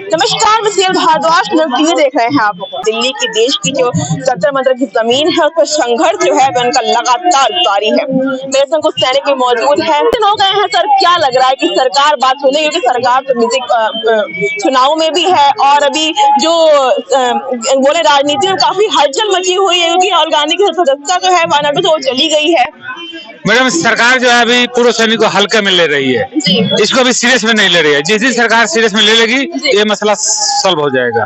नमस्कार, मैं CL Bhardwaj TV देख रहे हैं आप। दिल्ली की देश की जो जंतर मंतर की जमीन है, उस पर संघर्ष जो है उनका लगातार जारी है। मेरे संग कुछ सैनिक भी मौजूद हैं। हो गए हैं सर, क्या लग रहा है कि सरकार बात सुने? क्योंकि सरकार तो चुनाव में भी है और अभी जो बोले राजनीति में काफी हलचल मची हुई है, क्योंकि राहुल गांधी की सदस्यता जो है वाराणसी से वो चली गई है। मैडम, सरकार जो है अभी पूर्व सैनिक को हल्के में ले रही है, इसको अभी सीरियस में नहीं ले रही है। जिस दिन सरकार सीरियस में ले लेगी ये मसला सॉल्व हो जाएगा।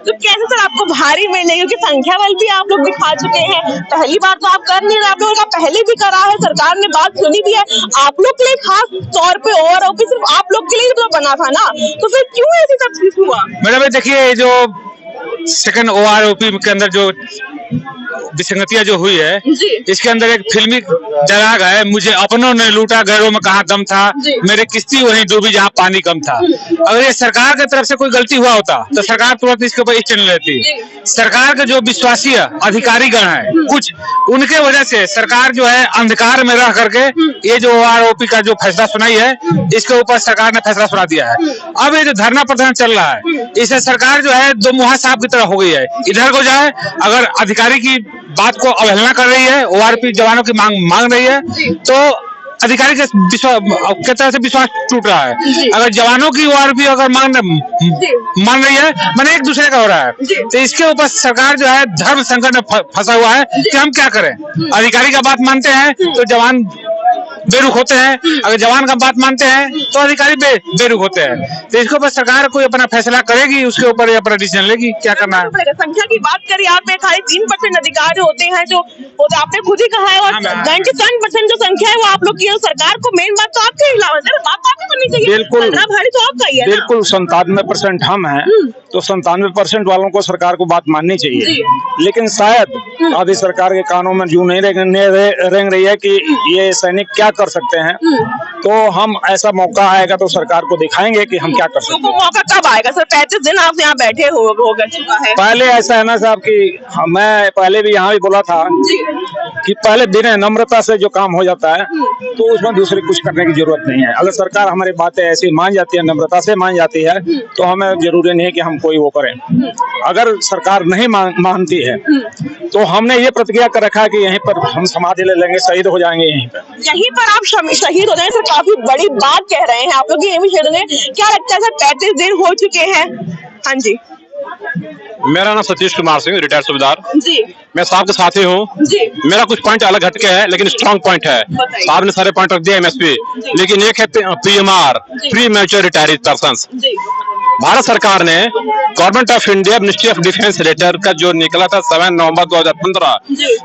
तो कैसे सर आपको भारी मिलने, क्योंकि संख्या बल भी आप लोग दिखा चुके हैं, पहली बार तो आप कर नहीं रहे, आप लोगों का पहले भी करा है, सरकार ने बात सुनी भी है। आप लोग के लिए खास तौर पे और सिर्फ आप लोग के लिए तो बना था ना, तो फिर क्यों ऐसी सब चीज हुआ? मैडम देखिए, जो सेकंड OROP के अंदर जो विसंगतियां जो हुई है, इसके अंदर एक फिल्मी डायलॉग है, मुझे अपनों ने लूटा गैरों में कहाँ दम था, मेरे किश्ती वहीं डूबी जहाँ पानी कम था। अगर ये सरकार की तरफ से कोई गलती हुआ होता तो सरकार तुरंत इसके ऊपर एक्शन लेती। सरकार के जो विश्वासीय अधिकारीगण है कुछ, उनके वजह से सरकार जो है अंधकार में रह करके ये जो OROP का जो फैसला सुनाई है, इसके ऊपर सरकार ने फैसला सुना दिया है। अब ये जो धरना प्रदर्शन चल रहा है, इससे सरकार जो है दो मुहा सांप की तरह हो गई है। इधर को जाए, अगर अधिकारी की बात को अवहेलना कर रही है, ORP जवानों की मांग रही है, तो अधिकारी के तरह से विश्वास टूट रहा है। अगर जवानों की ORP अगर मान रही है, मैंने एक दूसरे का हो रहा है, तो इसके ऊपर सरकार जो है धर्म संकट में फंसा हुआ है कि हम क्या करें। अधिकारी का बात मानते हैं तो जवान बेरुख होते हैं, अगर जवान का बात मानते हैं तो अधिकारी बेरुख होते हैं। तो इसके ऊपर सरकार कोई अपना फैसला करेगी, उसके ऊपर अपना डिसीजन लेगी, क्या करना है। संख्या की बात करिए, आपने खाली 3% अधिकारी होते हैं जो आपने खुद ही कहा है, और 97% जो संख्या है वो आप लोग की। सरकार को मेन बात तो आपके खिलाफ है, बात आपकी बननी चाहिए। बिल्कुल भारी तो आपका ही है। बिल्कुल 97% हम हैं, तो 97% वालों को सरकार को बात माननी चाहिए। लेकिन शायद आधी सरकार के कानों में जू नहीं रेंग रही है कि ये सैनिक क्या कर सकते हैं। तो हम ऐसा मौका आएगा तो सरकार को दिखाएंगे कि हम क्या कर सकते हैं। मौका कब आएगा सर? 35 दिन आप यहाँ बैठे हो चुका है। पहले ऐसा है ना साहब कि मैं पहले भी यहाँ भी बोला था कि पहले दिन नम्रता से जो काम हो जाता है तो उसमें दूसरे कुछ करने की जरूरत नहीं है। अगर सरकार हमारी बातें ऐसी मान जाती है, नम्रता से मान जाती है, तो हमें जरूरी नहीं है कि हम कोई वो करें। अगर सरकार नहीं मानती है तो हमने ये प्रतिज्ञा कर रखा है कि यहीं पर हम समाधि ले लेंगे, शहीद हो जाएंगे यहीं पर आप शहीद हो जाएंगे। सर काफी बड़ी बात कह रहे हैं आप लोग, ये भी शहीद होंगे। क्या लगता है सर 35 दिन हो चुके हैं? हाँ जी, मेरा नाम सतीश कुमार सिंह, रिटायर्ड सूबेदार जी। मैं साहब के साथी हूँ। मेरा कुछ पॉइंट अलग हटके है, लेकिन स्ट्रॉन्ग पॉइंट है। साहब ने सारे पॉइंट रख दिया MSP, लेकिन एक है PMR, premature retired persons. Bharat सरकार ने government of India ministry of defence letter का जो निकला था 7 नवंबर 2015,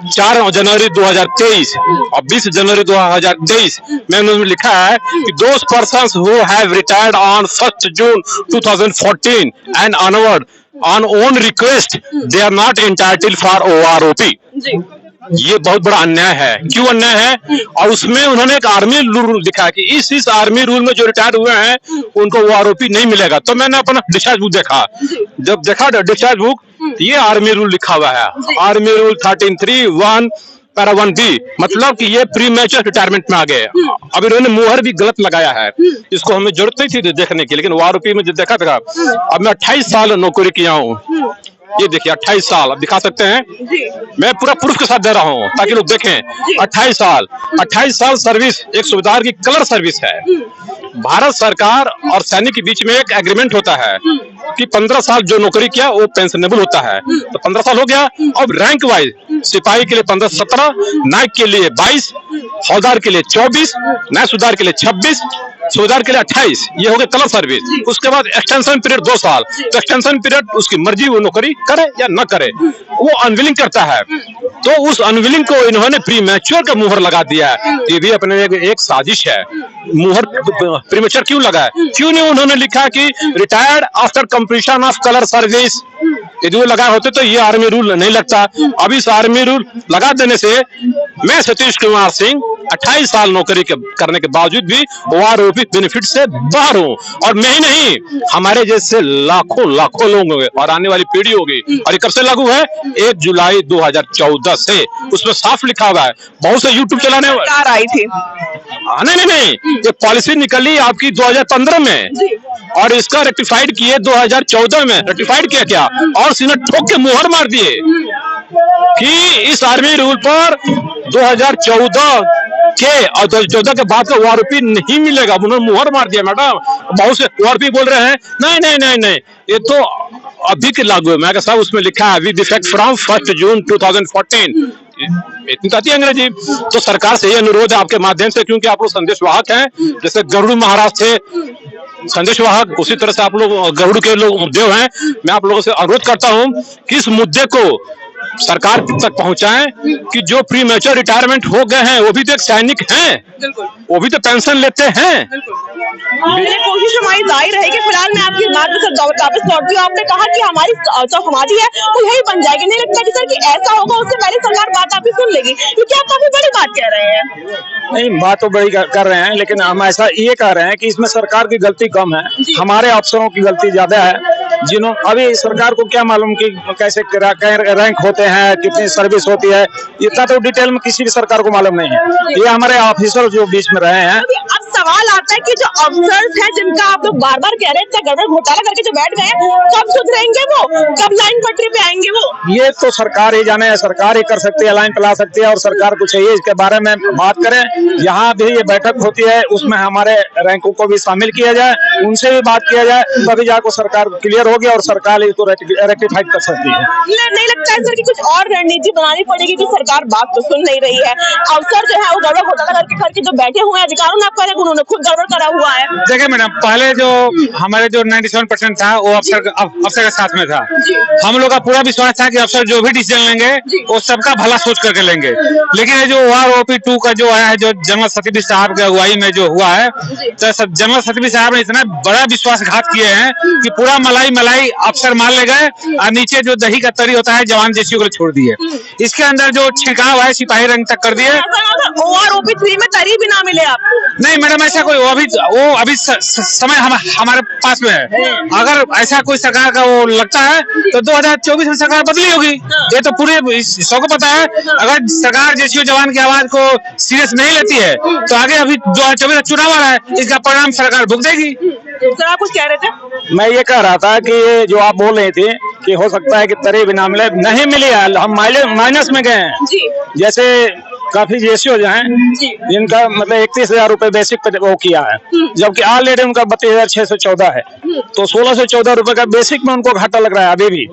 4 जनवरी 2023 और 20 जनवरी 2023 में उन्होंने लिखा है कि those persons who have retired on 1 June 2014 and onward on own request they are not entitled for OROP। ये बहुत बड़ा अन्याय है। क्यों अन्याय है? और उसमें उन्होंने एक आर्मी रूल लिखा है कि इस आर्मी रूल में जो रिटायर हुए हैं उनको OROP नहीं मिलेगा। तो मैंने अपना डिस्चार्ज बुक देखा, जब देखा डिस्चार्ज बुक, ये आर्मी रूल लिखा हुआ है, आर्मी रूल 13(3)(1) पैरा 1B, मतलब कि ये प्री मैच्योर रिटायरमेंट में आ गए। अब इन्होंने मुहर भी गलत लगाया है, इसको हमें जरूरत नहीं थी देखने की, लेकिन OROP में जो देखा था। अब मैं 28 साल नौकरी किया हूँ, ये देखिए 28 साल, अब दिखा सकते हैं, मैं पूरा प्रूफ के साथ दे रहा हूँ ताकि लोग देखें। 28 साल सर्विस एक सूबेदार की कलर सर्विस है। भारत सरकार और सैनिक के बीच में एक एग्रीमेंट होता है कि 15 साल जो नौकरी किया वो पेंशनेबल होता है। तो 15 साल हो गया। अब रैंक वाइज सिपाही के लिए 15-17, नायक के लिए 22, हौलदार के लिए 24, नायक सूबेदार के लिए 26, सूबेदार के लिए 28, ये हो गया कलर सर्विस। उसके बाद एक्सटेंशन पीरियड 2 साल, तो एक्सटेंशन पीरियड उसकी मर्जी, वो नौकरी करे या न करे, वो अनविलिंग करता है। तो उस अनविलिंग को इन्होंने प्री मैच्योर का मुहर लगा दिया है। ये भी अपने एक साजिश है। मुहर प्री मैच्योर क्यों लगा है? क्यों नहीं उन्होंने लिखा कि retired after completion of colour service? यदि वो लगा होते तो ये आर्मी रूल नहीं लगता। अब इस आर्मी रूल लगा देने से मैं सतीश कुमार सिंह 28 साल नौकरी करने के बावजूद भी ओआरओपी बेनिफिट से बाहर हूँ। और मैं ही नहीं, हमारे जैसे लाखों लाखों लोग होंगे और आने वाली पीढ़ी होगी। और ये कब से लागू है? 1 जुलाई 2014 से। उसमें साफ लिखा हुआ है। बहुत से यूट्यूब चलाने सरकार आई थी। नहीं, ये पॉलिसी निकली आपकी 2015 में और इसका रेक्टिफाइड किए 2014 में। रेक्टिफाइड किया क्या? और सीना ठोक के मुहर मार दिए कि इस आर्मी रूल पर 2014 के और 2014 के बाद का ओआरओपी नहीं मिलेगा। उन्होंने मुहर मार दिया मैडम। बहुत से ओआरओपी बोल रहे हैं नहीं, ये तो अभी के लागू है। मैं कहा साहब उसमें लिखा है विद इफेक्ट फ्रॉम 1 जून 2014। इतनी आती है अंग्रेजी। तो सरकार से ये अनुरोध है आपके माध्यम से, क्योंकि आप लोग संदेशवाहक हैं, जैसे गरुड़ महाराज थे संदेशवाहक, उसी तरह से आप लोग गरुड़ के लोग देव हैं। मैं आप लोगों से अनुरोध करता हूं कि इस मुद्दे को सरकार तक पहुंचाएं कि जो प्री मैच्योर रिटायरमेंट हो गए हैं वो भी तो एक सैनिक हैं, वो भी तो पेंशन लेते हैं। कोशिश हमारी जारी रहेगी। फिलहाल मैं आपकी बात में सर वापस लौटती हूँ। आपने कहा कि हमारी जो समाधि है वो यही बन जाएगी। नहीं लगता कि सर कि ऐसा होगा उससे पहले सरकार बात आपकी सुन लेगी, क्योंकि आप काफी बड़ी बात कह रहे हैं। नहीं, बात तो बड़ी कर रहे हैं, लेकिन हम ऐसा ये कह रहे हैं कि इसमें सरकार की गलती कम है, हमारे अफसरों की गलती ज्यादा है। अभी सरकार को क्या मालूम कि कैसे रैंक होते हैं, कितनी सर्विस होती है, इतना तो डिटेल में किसी भी सरकार को मालूम नहीं है। ये हमारे ऑफिसर जो बीच में रहे हैं। अब सवाल आता है कि जो अफसर्स हैं जिनका आप लोग बार बार कह रहे हैं गड़बड़ घोटाला करके जो बैठ गए, कब सुधरेंगे वो, कब लाइन पटरी पे आएंगे वो? ये तो सरकार ही जाने, सरकार ही कर सकती है, लाइन चला सकती है। और सरकार को चाहिए इसके बारे में बात करें। यहाँ भी ये बैठक होती है, उसमें हमारे रैंकों को भी शामिल किया जाए, उनसे भी बात किया जाए, तभी जाकर सरकार क्लियर होगी और सरकार इसको रेक्टिफाइड कर सकती है। नहीं लगता है सर कि कुछ और रणनीति बनानी पड़ेगी कि सरकार बात तो सुन नहीं रही है? अफसर जो है वो गड़बड़ घोटाला करके जो बैठे हुए हैं अधिकारों में, आपका उन्होंने खुद गड़बड़ करा हुआ है। देखिए मैडम, पहले जो हमारे जो 97% था वो अफसर के साथ में था। हम लोग का पूरा विश्वास था कि अफसर जो भी डिसीजन लेंगे वो सबका भला सोच करके लेंगे। लेकिन ये जो ओआरओपी 2 का जो आया है, जो जनरल सतीश साहब के अगुवाई में जो हुआ है, तो जनरल सतीश साहब ने इतना बड़ा विश्वासघात किए हैं कि पूरा मलाई अफसर मान ले गए और नीचे जो दही का तरी होता है जवान जैसी को छोड़ दिए। इसके अंदर जो छिड़काव है सिपाही रंग तक कर दिए। ओआरओपी 3 में तरी भी ना मिले आपको? नहीं मैडम, ऐसा कोई वो अभी समय हमारे पास में है। अगर ऐसा कोई सरकार का वो लगता है तो 2024 में सरकार बदली होगी। ये तो पूरे सबको पता है। अगर सरकार जैसी जवान की आवाज को सीरियस नहीं लेती है तो आगे अभी 2024 चुनाव आ रहा है, इसका परिणाम सरकार भुगतेगी। सर आप कुछ कह रहे थे? मैं ये कह रहा था कि ये जो आप बोल रहे थे कि हो सकता है कि तरी भी ना मिले, नहीं मिली है, हम माइनस में गए हैं। जैसे काफी जेसीओ जो हैं जिनका मतलब 31,000 रुपए बेसिक पे वो किया है, जबकि ऑलरेडी उनका 32,614 है। तो 1,614 रुपए का बेसिक में उनको घाटा लग रहा है अभी भी।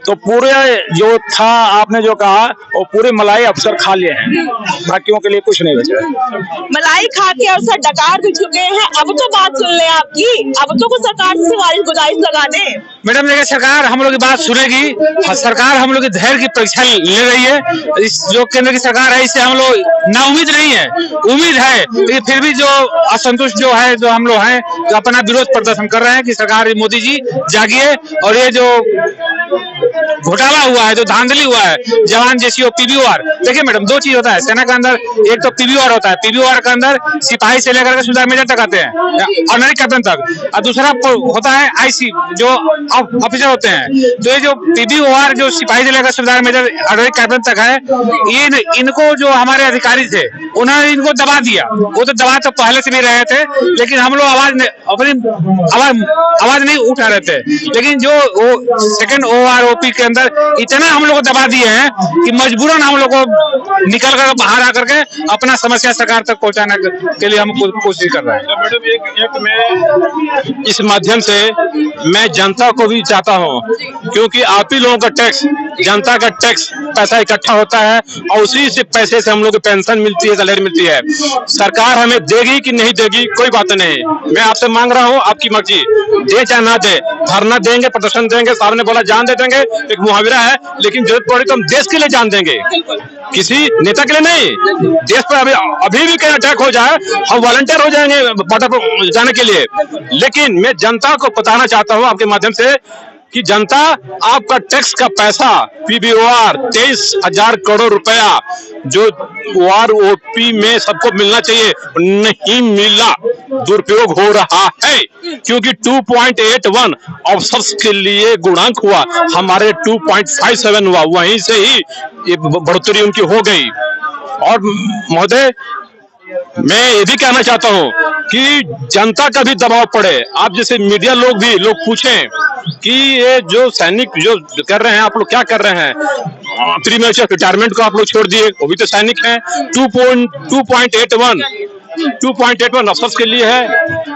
तो पूरे जो था आपने जो कहा वो पूरी मलाई अफसर खा लिए हैं, बाकियों के लिए कुछ नहीं बचा है। मलाई खा के अफसर डकार भी चुके हैं। अब तो बात सुन ले आपकी, अब तो कुछ सरकार से गुजारिश लगा दे। मैडम देखिए, सरकार हम लोग की बात सुनेगी। सरकार हम लोग की धैर्य की परीक्षा ले रही है। इस जो केंद्र की सरकार है इससे हम लोग ना उम्मीद नहीं है, उम्मीद है, लेकिन फिर भी जो असंतुष्ट जो है, जो हम लोग हैं, जो अपना विरोध प्रदर्शन कर रहे हैं कि सरकार मोदी जी जागिए और ये जो घोटाला हुआ है, जो धांधली हुआ है, जवान जैसी पीबीओआर। देखिए मैडम, दो चीज होता है सेना के अंदर। एक तो पीबीओआर होता है, पीबीओआर के अंदर सिपाही से लेकर के सुधार मेजर तक आते हैं, ऑनरी कैप्टन तक। और दूसरा होता है आईसी, जो ऑफिसर होते हैं। तो ये जो पीबीओआर जो सिपाही से लेकर सुधार मेजर ऑनरी कैप्टन तक है, ये इनको जो हमारे अधिकारी थे उन्होंने इनको दबा दिया। वो तो दबा तो पहले से भी रहे थे, लेकिन हम लोग आवाज नहीं उठा रहे थे। लेकिन जो सेकंड ओआरओपी के अंदर इतना हम लोग को दबा दिए हैं कि मजबूरन हम लोग को निकल कर बाहर आकर के अपना समस्या सरकार तक पहुंचाने के लिए हम कोशिश कर रहे हैं। मैडम मैं इस माध्यम से मैं जनता को भी चाहता हूं, क्योंकि आप ही लोगों का टैक्स, जनता का टैक्स पैसा इकट्ठा होता है और उसी से पैसे से हम लोग को पेंशन मिलती है, सैलरी मिलती है। सरकार हमें देगी कि नहीं देगी कोई बात नहीं, मैं आपसे मांग रहा हूं, आपकी मर्जी, दे चाहे ना दे, धरना देंगे, प्रदर्शन देंगे। साहब ने बोला जान दे देंगे, एक मुहावरा है, लेकिन जरूरत पड़े तो हम देश के लिए जान देंगे, किसी नेता के लिए नहीं। देश पर अभी भी कहीं अटैक हो जाए हम वॉलंटियर हो जाएंगे बॉर्डर पर जाने के लिए। लेकिन मैं जनता को बताना चाहता हूं आपके माध्यम से कि जनता आपका टैक्स का पैसा पीबीओआर 23,000 करोड़ रुपया जो ओआरओपी में सबको मिलना चाहिए नहीं मिला, दुरुपयोग हो रहा है क्योंकि 2.81 अफसर्स के लिए गुणांक हुआ, हमारे 2.57 हुआ, वहीं से ही ये बढ़ोतरी उनकी हो गई। और महोदय मैं ये भी कहना चाहता हूं कि जनता का भी दबाव पड़े, आप जैसे मीडिया लोग भी पूछें कि ये जो सैनिक जो कर रहे हैं, आप लोग क्या कर रहे हैं, प्री मैच्योर रिटायरमेंट को आप लोग छोड़ दिए, वो भी तो सैनिक हैं। 2.81 अफसर्स के लिए है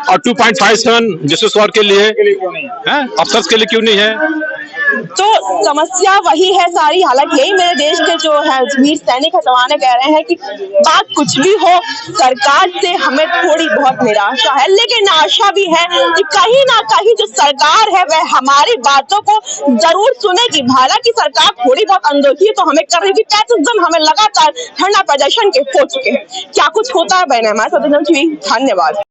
और 2.57 जस्टिस के लिए है, अफसर्स के लिए क्यों नहीं है? तो समस्या वही है सारी। हालांकि यही मेरे देश के जो है वीर सैनिक है जवान कह रहे हैं कि बात कुछ भी हो, सरकार से हमें थोड़ी बहुत निराशा है, लेकिन आशा भी है कि कहीं ना कहीं जो सरकार है वह हमारी बातों को जरूर सुनेगी। हालांकि सरकार थोड़ी बहुत अनदेखी तो हमें कर रही थी, 35 दिन हमें लगातार धरना प्रदर्शन के हो चुके हैं। क्या कुछ होता है? हमारे साथ धन्यवाद।